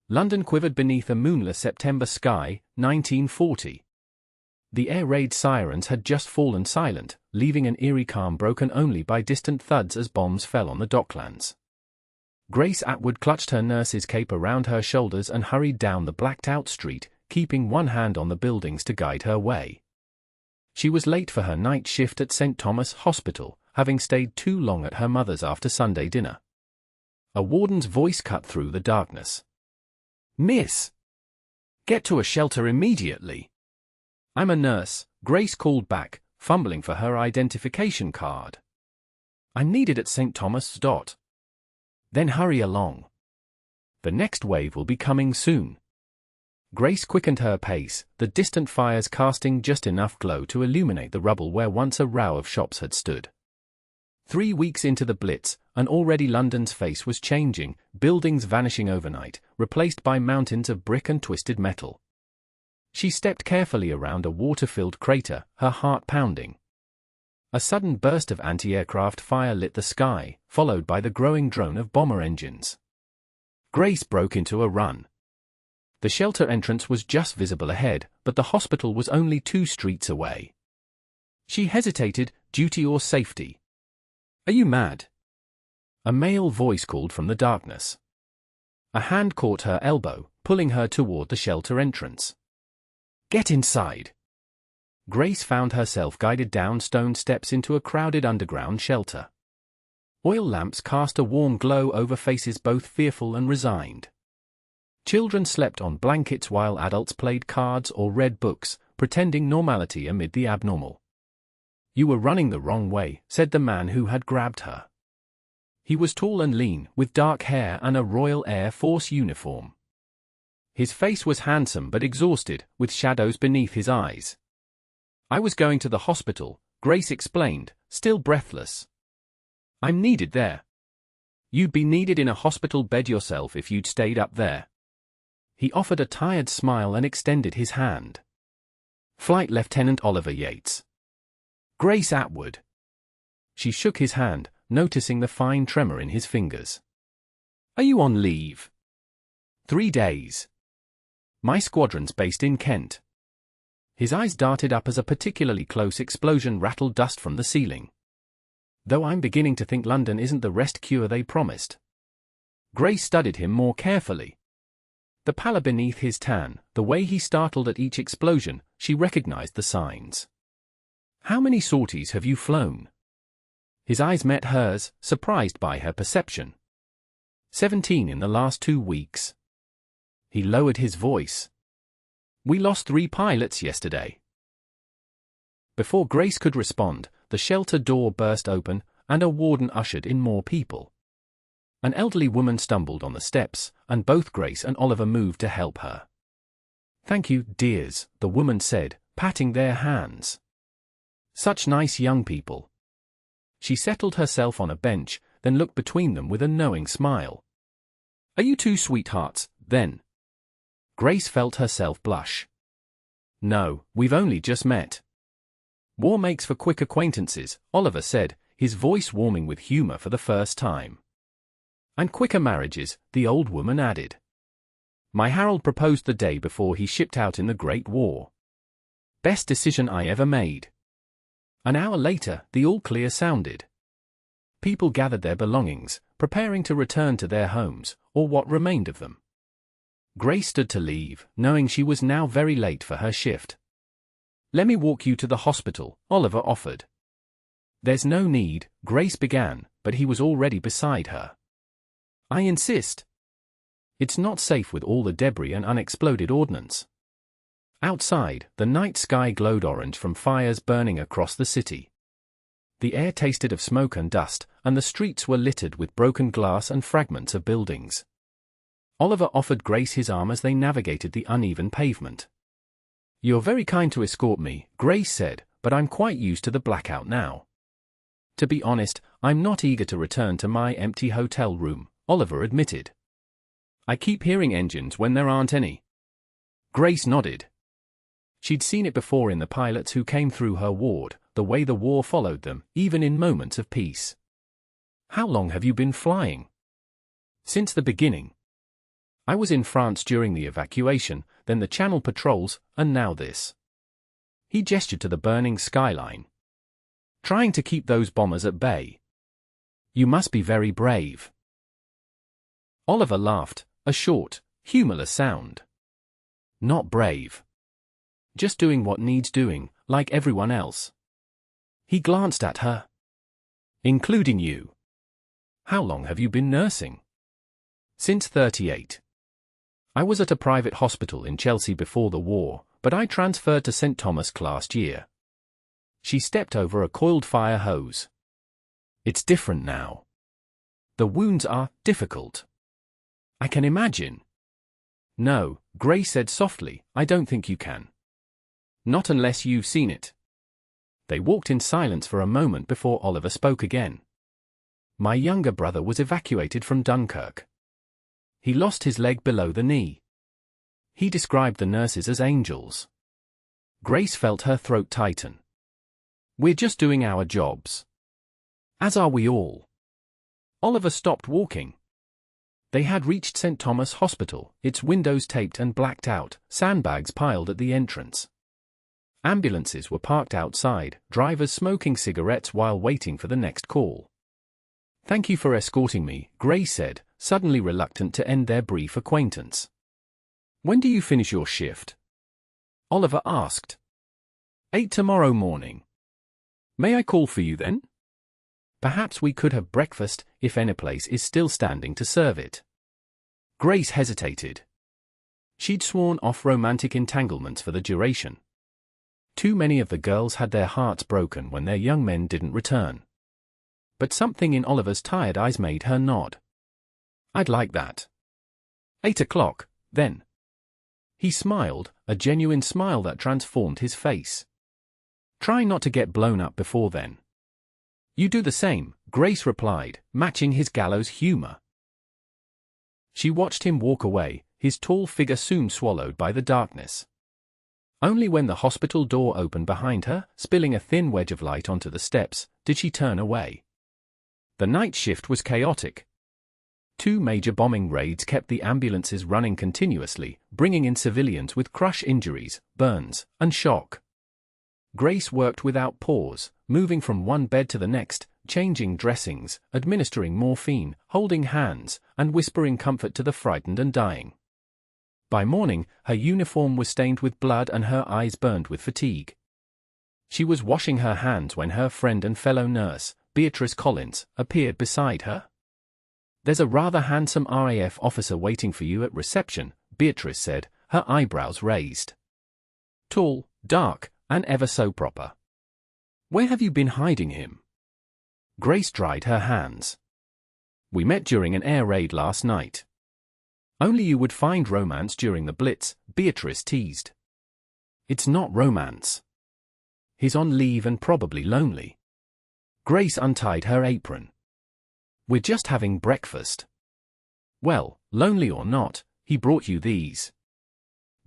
London quivered beneath a moonless September sky, 1940. The air raid sirens had just fallen silent, leaving an eerie calm broken only by distant thuds as bombs fell on the docklands. Grace Atwood clutched her nurse's cape around her shoulders and hurried down the blacked-out street, keeping one hand on the buildings to guide her way. She was late for her night shift at St. Thomas Hospital, having stayed too long at her mother's after Sunday dinner. A warden's voice cut through the darkness. "Miss! Get to a shelter immediately." "I'm a nurse," Grace called back, fumbling for her identification card. "I'm needed at St. Thomas. Then hurry along. The next wave will be coming soon." Grace quickened her pace, the distant fires casting just enough glow to illuminate the rubble where once a row of shops had stood. 3 weeks into the Blitz, and already London's face was changing, buildings vanishing overnight, replaced by mountains of brick and twisted metal. She stepped carefully around a water-filled crater, her heart pounding. A sudden burst of anti-aircraft fire lit the sky, followed by the growing drone of bomber engines. Grace broke into a run. The shelter entrance was just visible ahead, but the hospital was only 2 streets away. She hesitated, duty or safety. "Are you mad?" A male voice called from the darkness. A hand caught her elbow, pulling her toward the shelter entrance. "Get inside." Grace found herself guided down stone steps into a crowded underground shelter. Oil lamps cast a warm glow over faces both fearful and resigned. Children slept on blankets while adults played cards or read books, pretending normality amid the abnormal. "You were running the wrong way," said the man who had grabbed her. He was tall and lean, with dark hair and a Royal Air Force uniform. His face was handsome but exhausted, with shadows beneath his eyes. "I was going to the hospital," Grace explained, still breathless. "I'm needed there." "You'd be needed in a hospital bed yourself if you'd stayed up there." He offered a tired smile and extended his hand. "Flight Lieutenant Oliver Yates." "Grace Atwood." She shook his hand, noticing the fine tremor in his fingers. "Are you on leave?" 3 days. "My squadron's based in Kent." His eyes darted up as a particularly close explosion rattled dust from the ceiling. "Though I'm beginning to think London isn't the rest cure they promised." Grace studied him more carefully. The pallor beneath his tan, the way he startled at each explosion, she recognized the signs. "How many sorties have you flown?" His eyes met hers, surprised by her perception. 17 in the last 2 weeks. He lowered his voice. "We lost 3 pilots yesterday." Before Grace could respond, the shelter door burst open, and a warden ushered in more people. An elderly woman stumbled on the steps, and both Grace and Oliver moved to help her. "Thank you, dears," the woman said, patting their hands. "Such nice young people." She settled herself on a bench, then looked between them with a knowing smile. "Are you 2 sweethearts, then?" Grace felt herself blush. "No, we've only just met." "War makes for quick acquaintances," Oliver said, his voice warming with humor for the first time. "And quicker marriages," the old woman added. "My Harold proposed the day before he shipped out in the Great War. Best decision I ever made." An hour later, the all-clear sounded. People gathered their belongings, preparing to return to their homes, or what remained of them. Grace stood to leave, knowing she was now very late for her shift. "Let me walk you to the hospital," Oliver offered. "There's no need," Grace began, but he was already beside her. "I insist. It's not safe with all the debris and unexploded ordnance." Outside, the night sky glowed orange from fires burning across the city. The air tasted of smoke and dust, and the streets were littered with broken glass and fragments of buildings. Oliver offered Grace his arm as they navigated the uneven pavement. "You're very kind to escort me," Grace said, "but I'm quite used to the blackout now." "To be honest, I'm not eager to return to my empty hotel room," Oliver admitted. "I keep hearing engines when there aren't any." Grace nodded. She'd seen it before in the pilots who came through her ward, the way the war followed them, even in moments of peace. "How long have you been flying?" "Since the beginning." I was in France during the evacuation, then the Channel patrols, and now this. He gestured to the burning skyline. Trying to keep those bombers at bay. You must be very brave. Oliver laughed, a short, humorless sound. Not brave. Just doing what needs doing, like everyone else. He glanced at her. Including you. How long have you been nursing? Since 38. I was at a private hospital in Chelsea before the war, but I transferred to St. Thomas last year. She stepped over a coiled fire hose. It's different now. The wounds are difficult. I can imagine. No, Grace said softly, I don't think you can. Not unless you've seen it. They walked in silence for a moment before Oliver spoke again. My younger brother was evacuated from Dunkirk. He lost his leg below the knee. He described the nurses as angels. Grace felt her throat tighten. We're just doing our jobs. As are we all. Oliver stopped walking. They had reached St. Thomas Hospital, its windows taped and blacked out, sandbags piled at the entrance. Ambulances were parked outside, drivers smoking cigarettes while waiting for the next call. Thank you for escorting me, Grace said, suddenly reluctant to end their brief acquaintance. When do you finish your shift? Oliver asked. 8 tomorrow morning. May I call for you then? Perhaps we could have breakfast, if any place is still standing to serve it. Grace hesitated. She'd sworn off romantic entanglements for the duration. Too many of the girls had their hearts broken when their young men didn't return. But something in Oliver's tired eyes made her nod. I'd like that. 8 o'clock, then. He smiled, a genuine smile that transformed his face. Try not to get blown up before then. You do the same, Grace replied, matching his gallows humor. She watched him walk away, his tall figure soon swallowed by the darkness. Only when the hospital door opened behind her, spilling a thin wedge of light onto the steps, did she turn away. The night shift was chaotic. 2 major bombing raids kept the ambulances running continuously, bringing in civilians with crush injuries, burns, and shock. Grace worked without pause, moving from one bed to the next, changing dressings, administering morphine, holding hands, and whispering comfort to the frightened and dying. By morning, her uniform was stained with blood and her eyes burned with fatigue. She was washing her hands when her friend and fellow nurse, Beatrice Collins, appeared beside her. There's a rather handsome RAF officer waiting for you at reception, Beatrice said, her eyebrows raised. Tall, dark, and ever so proper. Where have you been hiding him? Grace dried her hands. We met during an air raid last night. Only you would find romance during the Blitz, Beatrice teased. It's not romance. He's on leave and probably lonely. Grace untied her apron. We're just having breakfast. Well, lonely or not, he brought you these.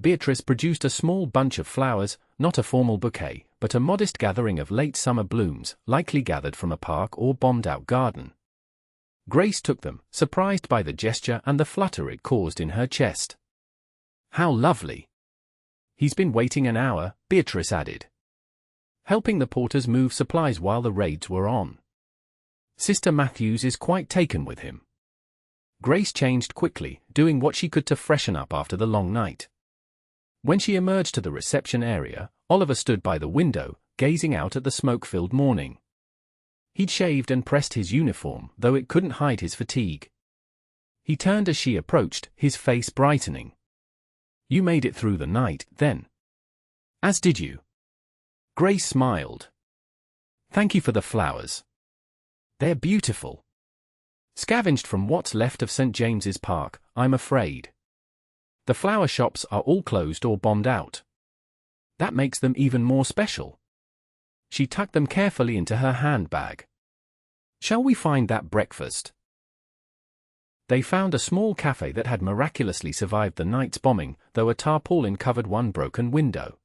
Beatrice produced a small bunch of flowers, not a formal bouquet, but a modest gathering of late summer blooms, likely gathered from a park or bombed-out garden. Grace took them, surprised by the gesture and the flutter it caused in her chest. How lovely. He's been waiting an hour, Beatrice added. Helping the porters move supplies while the raids were on. Sister Matthews is quite taken with him. Grace changed quickly, doing what she could to freshen up after the long night. When she emerged to the reception area, Oliver stood by the window, gazing out at the smoke-filled morning. He'd shaved and pressed his uniform, though it couldn't hide his fatigue. He turned as she approached, his face brightening. You made it through the night, then. As did you. Grace smiled. Thank you for the flowers. They're beautiful. Scavenged from what's left of St. James's Park, I'm afraid. The flower shops are all closed or bombed out. That makes them even more special. She tucked them carefully into her handbag. Shall we find that breakfast? They found a small cafe that had miraculously survived the night's bombing, though a tarpaulin covered one broken window.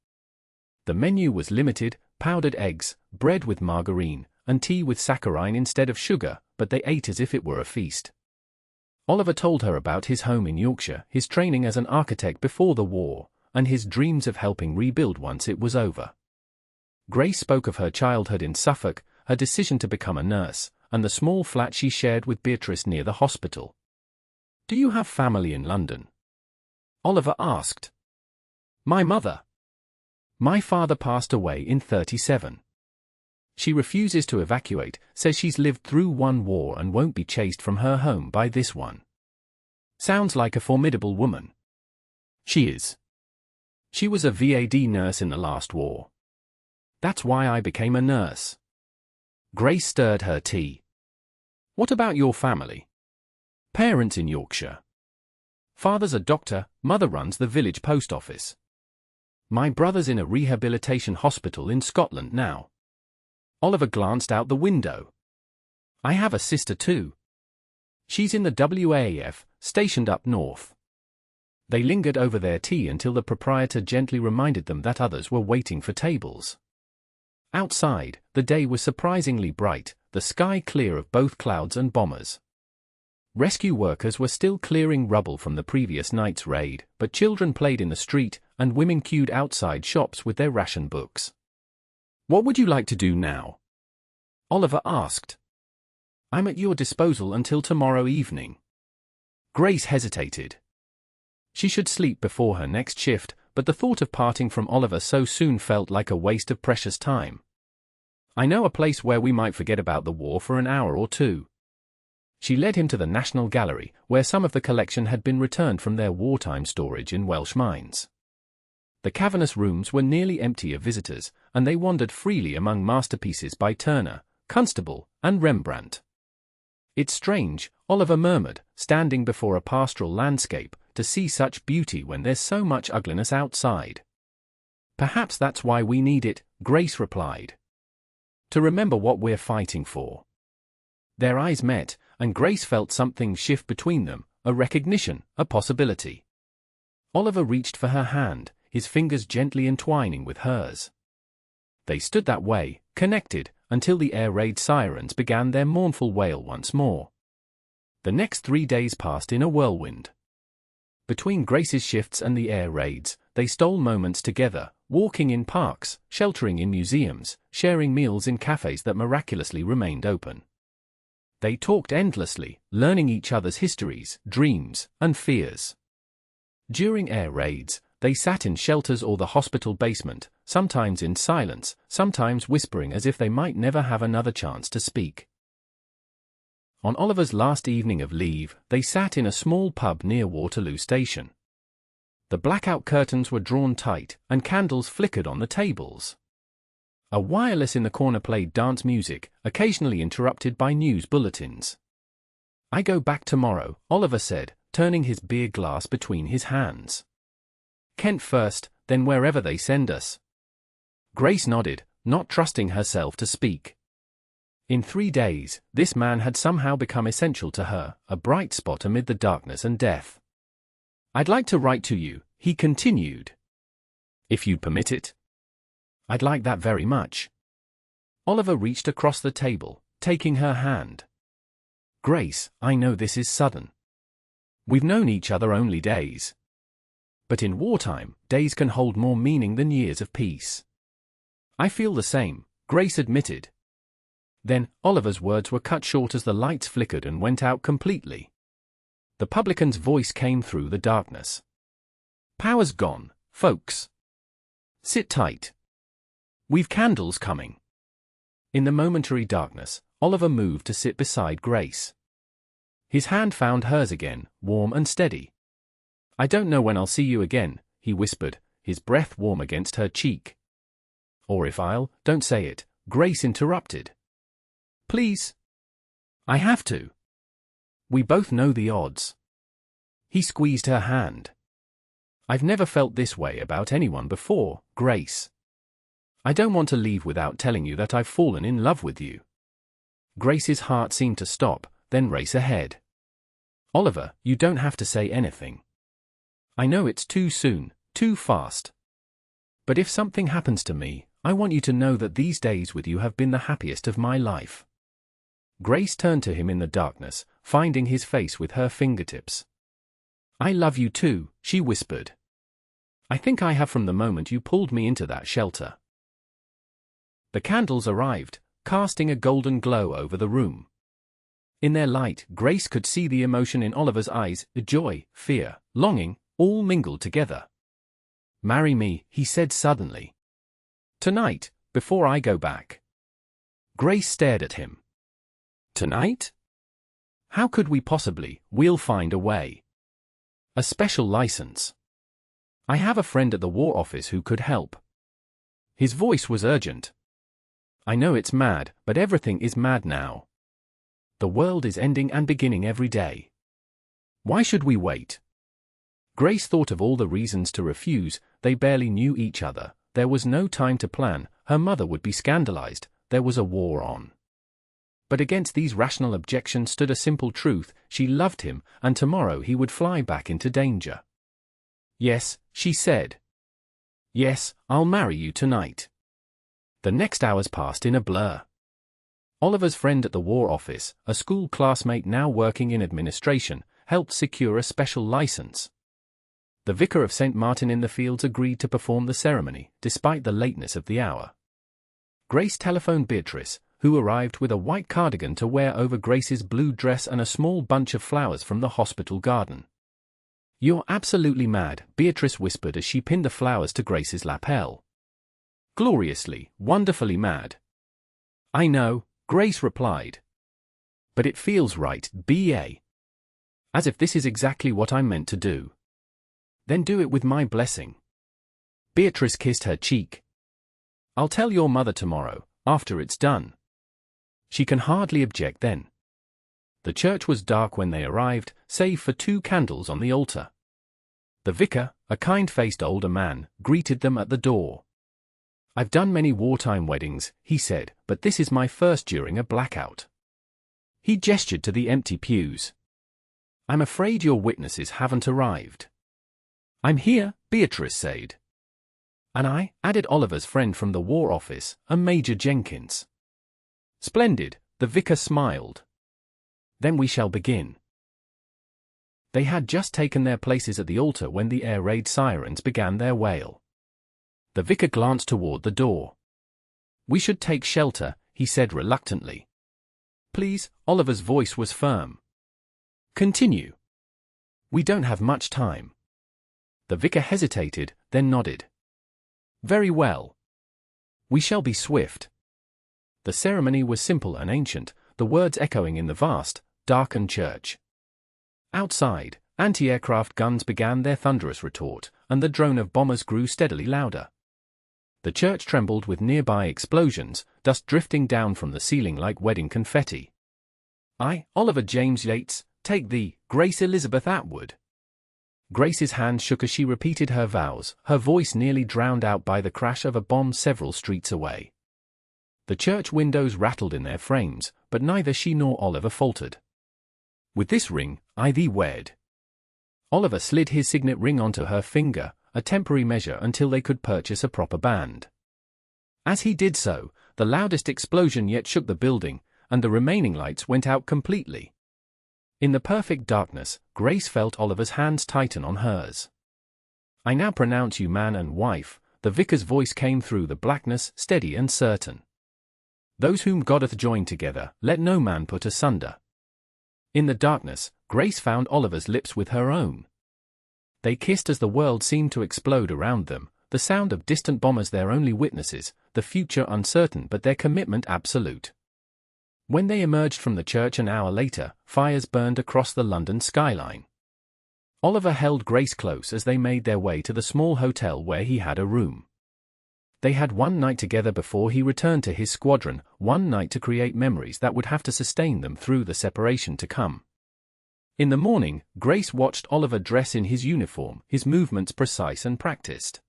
The menu was limited, powdered eggs, bread with margarine, and tea with saccharine instead of sugar, but they ate as if it were a feast. Oliver told her about his home in Yorkshire, his training as an architect before the war, and his dreams of helping rebuild once it was over. Grace spoke of her childhood in Suffolk, her decision to become a nurse, and the small flat she shared with Beatrice near the hospital. "Do you have family in London?" Oliver asked. "My mother. My father passed away in '37. She refuses to evacuate, says she's lived through one war and won't be chased from her home by this one. Sounds like a formidable woman." "She is. She was a VAD nurse in the last war. That's why I became a nurse." Grace stirred her tea. "What about your family?" "Parents in Yorkshire. Father's a doctor, mother runs the village post office. My brother's in a rehabilitation hospital in Scotland now." Oliver glanced out the window. "I have a sister too. She's in the WAF, stationed up north." They lingered over their tea until the proprietor gently reminded them that others were waiting for tables. Outside, the day was surprisingly bright, the sky clear of both clouds and bombers. Rescue workers were still clearing rubble from the previous night's raid, but children played in the street, and women queued outside shops with their ration books. "What would you like to do now?" Oliver asked. "I'm at your disposal until tomorrow evening." Grace hesitated. She should sleep before her next shift, but the thought of parting from Oliver so soon felt like a waste of precious time. "I know a place where we might forget about the war for an hour or two." She led him to the National Gallery, where some of the collection had been returned from their wartime storage in Welsh mines. The cavernous rooms were nearly empty of visitors, and they wandered freely among masterpieces by Turner, Constable, and Rembrandt. "It's strange," Oliver murmured, standing before a pastoral landscape, "to see such beauty when there's so much ugliness outside." "Perhaps that's why we need it," Grace replied. "To remember what we're fighting for." Their eyes met, and Grace felt something shift between them, a recognition, a possibility. Oliver reached for her hand, his fingers gently entwining with hers. They stood that way, connected, until the air raid sirens began their mournful wail once more. The next 3 days passed in a whirlwind. Between Grace's shifts and the air raids, they stole moments together, walking in parks, sheltering in museums, sharing meals in cafes that miraculously remained open. They talked endlessly, learning each other's histories, dreams, and fears. During air raids, they sat in shelters or the hospital basement, sometimes in silence, sometimes whispering as if they might never have another chance to speak. On Oliver's last evening of leave, they sat in a small pub near Waterloo Station. The blackout curtains were drawn tight, and candles flickered on the tables. A wireless in the corner played dance music, occasionally interrupted by news bulletins. "I go back tomorrow," Oliver said, turning his beer glass between his hands. "Kent first, then wherever they send us." Grace nodded, not trusting herself to speak. In 3 days, this man had somehow become essential to her, a bright spot amid the darkness and death. "I'd like to write to you," he continued. "If you'd permit it." "I'd like that very much." Oliver reached across the table, taking her hand. "Grace, I know this is sudden. We've known each other only days. But in wartime, days can hold more meaning than years of peace." "I feel the same," Grace admitted. Then, Oliver's words were cut short as the lights flickered and went out completely. The publican's voice came through the darkness. "Power's gone, folks. Sit tight. We've candles coming." In the momentary darkness, Oliver moved to sit beside Grace. His hand found hers again, warm and steady. "I don't know when I'll see you again," he whispered, his breath warm against her cheek. "Or if I'll, don't say it," Grace interrupted. "Please." "I have to. We both know the odds." He squeezed her hand. "I've never felt this way about anyone before, Grace. I don't want to leave without telling you that I've fallen in love with you." Grace's heart seemed to stop, then race ahead. "Oliver, you don't have to say anything. I know it's too soon, too fast. But if something happens to me, I want you to know that these days with you have been the happiest of my life." Grace turned to him in the darkness, finding his face with her fingertips. "I love you too," she whispered. "I think I have from the moment you pulled me into that shelter." The candles arrived, casting a golden glow over the room. In their light, Grace could see the emotion in Oliver's eyes, joy, fear, longing, all mingled together. "Marry me," he said suddenly. "Tonight, before I go back." Grace stared at him. "Tonight? How could we possibly? We'll find a way. A special license. I have a friend at the War Office who could help." His voice was urgent. "I know it's mad, but everything is mad now. The world is ending and beginning every day. Why should we wait?" Grace thought of all the reasons to refuse. They barely knew each other. There was no time to plan. Her mother would be scandalized. There was a war on. But against these rational objections stood a simple truth: she loved him, and tomorrow he would fly back into danger. "Yes," she said. "Yes, I'll marry you tonight." The next hours passed in a blur. Oliver's friend at the War Office, a school classmate now working in administration, helped secure a special license. The vicar of St. Martin-in-the-Fields agreed to perform the ceremony, despite the lateness of the hour. Grace telephoned Beatrice, who arrived with a white cardigan to wear over Grace's blue dress and a small bunch of flowers from the hospital garden. "You're absolutely mad," Beatrice whispered as she pinned the flowers to Grace's lapel. "Gloriously, wonderfully mad." "I know," Grace replied. "But it feels right, B.A. As if this is exactly what I'm meant to do." "Then do it with my blessing." Beatrice kissed her cheek. "I'll tell your mother tomorrow, after it's done." She can hardly object then. The church was dark when they arrived, save for 2 candles on the altar. The vicar, a kind-faced older man, greeted them at the door. "I've done many wartime weddings," he said, "but this is my first during a blackout." He gestured to the empty pews. "I'm afraid your witnesses haven't arrived." "I'm here," Beatrice said. "And I," added Oliver's friend from the War Office, a Major Jenkins. "Splendid," the vicar smiled. "Then we shall begin." They had just taken their places at the altar when the air raid sirens began their wail. The vicar glanced toward the door. "We should take shelter," he said reluctantly. "Please," Oliver's voice was firm. "Continue." "We don't have much time." The vicar hesitated, then nodded. "Very well. We shall be swift." The ceremony was simple and ancient, the words echoing in the vast, darkened church. Outside, anti-aircraft guns began their thunderous retort, and the drone of bombers grew steadily louder. The church trembled with nearby explosions, dust drifting down from the ceiling like wedding confetti. "I, Oliver James Yates, take thee, Grace Elizabeth Atwood." Grace's hands shook as she repeated her vows, her voice nearly drowned out by the crash of a bomb several streets away. The church windows rattled in their frames, but neither she nor Oliver faltered. "With this ring, I thee wed." Oliver slid his signet ring onto her finger, a temporary measure until they could purchase a proper band. As he did so, the loudest explosion yet shook the building, and the remaining lights went out completely. In the perfect darkness, Grace felt Oliver's hands tighten on hers. "I now pronounce you man and wife," the vicar's voice came through the blackness, steady and certain. "Those whom God hath joined together, let no man put asunder." In the darkness, Grace found Oliver's lips with her own. They kissed as the world seemed to explode around them, the sound of distant bombers their only witnesses, the future uncertain but their commitment absolute. When they emerged from the church an hour later, fires burned across the London skyline. Oliver held Grace close as they made their way to the small hotel where he had a room. They had one night together before he returned to his squadron, one night to create memories that would have to sustain them through the separation to come. In the morning, Grace watched Oliver dress in his uniform, his movements precise and practiced.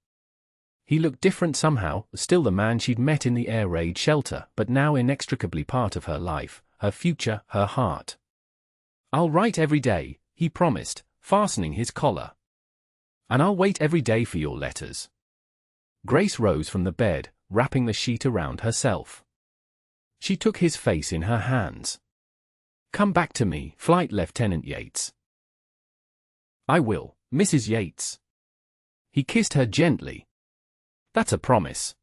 He looked different somehow, still the man she'd met in the air raid shelter, but now inextricably part of her life, her future, her heart. "I'll write every day," he promised, fastening his collar. "And I'll wait every day for your letters." Grace rose from the bed, wrapping the sheet around herself. She took his face in her hands. Come back to me, Flight Lieutenant Yates. I will, Mrs. Yates. He kissed her gently. That's a promise.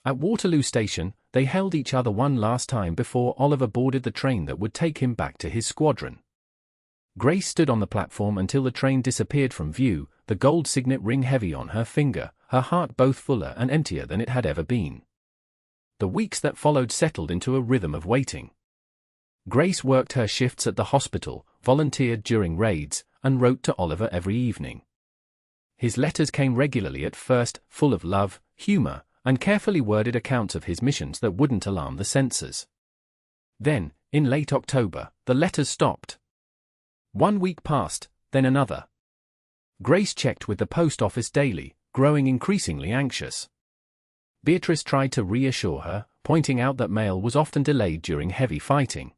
At Waterloo Station, they held each other one last time before Oliver boarded the train that would take him back to his squadron. Grace stood on the platform until the train disappeared from view, the gold signet ring heavy on her finger, her heart both fuller and emptier than it had ever been. The weeks that followed settled into a rhythm of waiting. Grace worked her shifts at the hospital, volunteered during raids, and wrote to Oliver every evening. His letters came regularly at first, full of love, humor, and carefully worded accounts of his missions that wouldn't alarm the censors. Then, in late October, the letters stopped. 1 week passed, then another. Grace checked with the post office daily, growing increasingly anxious. Beatrice tried to reassure her, pointing out that mail was often delayed during heavy fighting.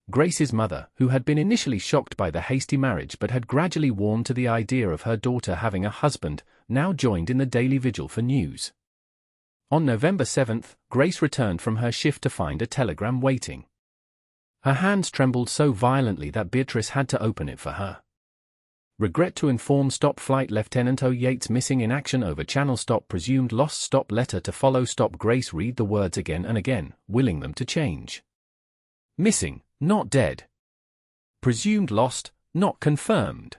Grace's mother, who had been initially shocked by the hasty marriage but had gradually warmed to the idea of her daughter having a husband, now joined in the daily vigil for news. On November 7th, Grace returned from her shift to find a telegram waiting. Her hands trembled so violently that Beatrice had to open it for her. Regret to inform Stop Flight Lieutenant O. Yates missing in action over channel. Stop presumed lost. Stop letter to follow. Stop. Grace read the words again and again, willing them to change. Missing, not dead. Presumed lost, not confirmed.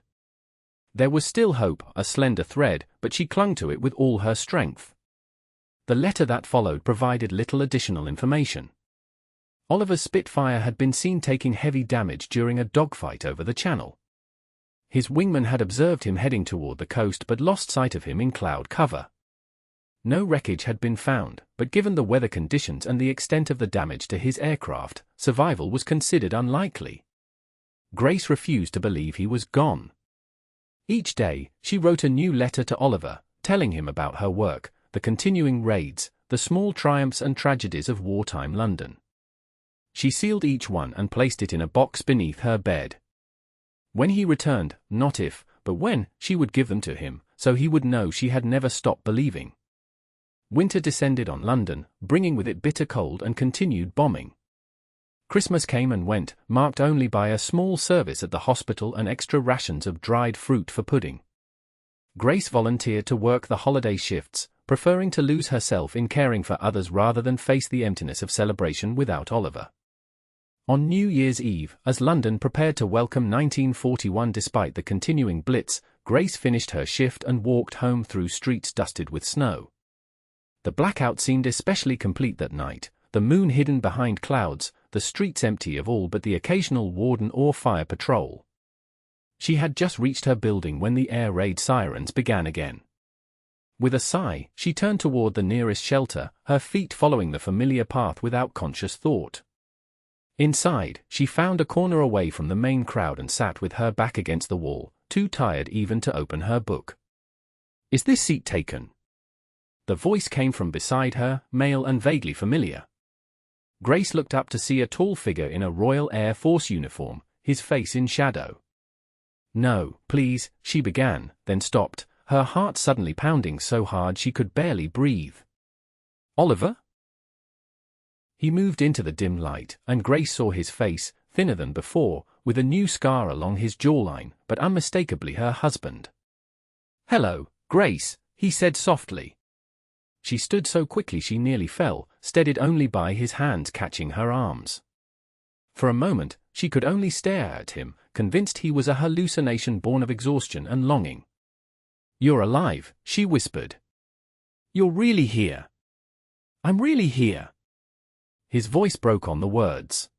There was still hope, a slender thread, but she clung to it with all her strength. The letter that followed provided little additional information. Oliver's Spitfire had been seen taking heavy damage during a dogfight over the channel. His wingman had observed him heading toward the coast but lost sight of him in cloud cover. No wreckage had been found, but given the weather conditions and the extent of the damage to his aircraft, survival was considered unlikely. Grace refused to believe he was gone. Each day, she wrote a new letter to Oliver, telling him about her work, the continuing raids, the small triumphs and tragedies of wartime London. She sealed each one and placed it in a box beneath her bed. When he returned, not if, but when, she would give them to him, so he would know she had never stopped believing. Winter descended on London, bringing with it bitter cold and continued bombing. Christmas came and went, marked only by a small service at the hospital and extra rations of dried fruit for pudding. Grace volunteered to work the holiday shifts, preferring to lose herself in caring for others rather than face the emptiness of celebration without Oliver. On New Year's Eve, as London prepared to welcome 1941 despite the continuing Blitz, Grace finished her shift and walked home through streets dusted with snow. The blackout seemed especially complete that night, the moon hidden behind clouds, the streets empty of all but the occasional warden or fire patrol. She had just reached her building when the air raid sirens began again. With a sigh, she turned toward the nearest shelter, her feet following the familiar path without conscious thought. Inside, she found a corner away from the main crowd and sat with her back against the wall, too tired even to open her book. "Is this seat taken?" The voice came from beside her, male and vaguely familiar. Grace looked up to see a tall figure in a Royal Air Force uniform, his face in shadow. "No, please," she began, then stopped, her heart suddenly pounding so hard she could barely breathe. "Oliver?" He moved into the dim light, and Grace saw his face, thinner than before, with a new scar along his jawline, but unmistakably her husband. "Hello, Grace," he said softly. She stood so quickly she nearly fell, steadied only by his hands catching her arms. For a moment, she could only stare at him, convinced he was a hallucination born of exhaustion and longing. "You're alive," she whispered. "You're really here." "I'm really here." His voice broke on the words.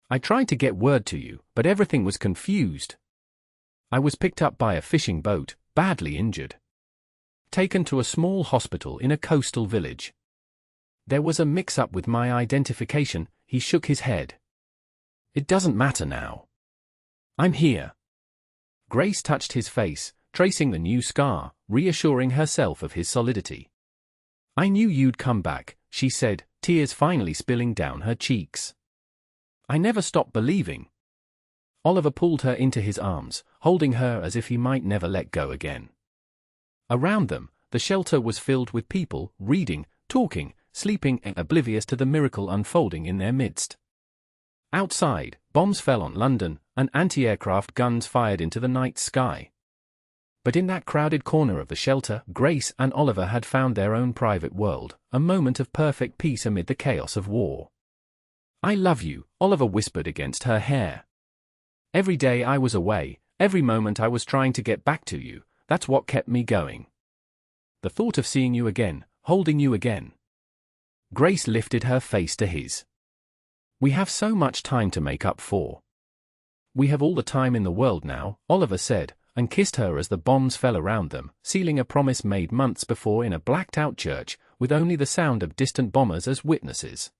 "I tried to get word to you, but everything was confused. I was picked up by a fishing boat, badly injured. Taken to a small hospital in a coastal village. There was a mix-up with my identification." He shook his head. "It doesn't matter now. I'm here." Grace touched his face, tracing the new scar, reassuring herself of his solidity. "I knew you'd come back," she said, tears finally spilling down her cheeks. "I never stopped believing." Oliver pulled her into his arms, holding her as if he might never let go again. Around them, the shelter was filled with people, reading, talking, sleeping, and oblivious to the miracle unfolding in their midst. Outside, Bombs fell on London, and anti-aircraft guns fired into the night sky. But in that crowded corner of the shelter, Grace and Oliver had found their own private world, a moment of perfect peace amid the chaos of war. "I love you," Oliver whispered against her hair. "Every day I was away, every moment I was trying to get back to you, that's what kept me going. The thought of seeing you again, holding you again." Grace lifted her face to his. "We have so much time to make up for." "We have all the time in the world now," Oliver said, and kissed her as the bombs fell around them, sealing a promise made months before in a blacked-out church, with only the sound of distant bombers as witnesses.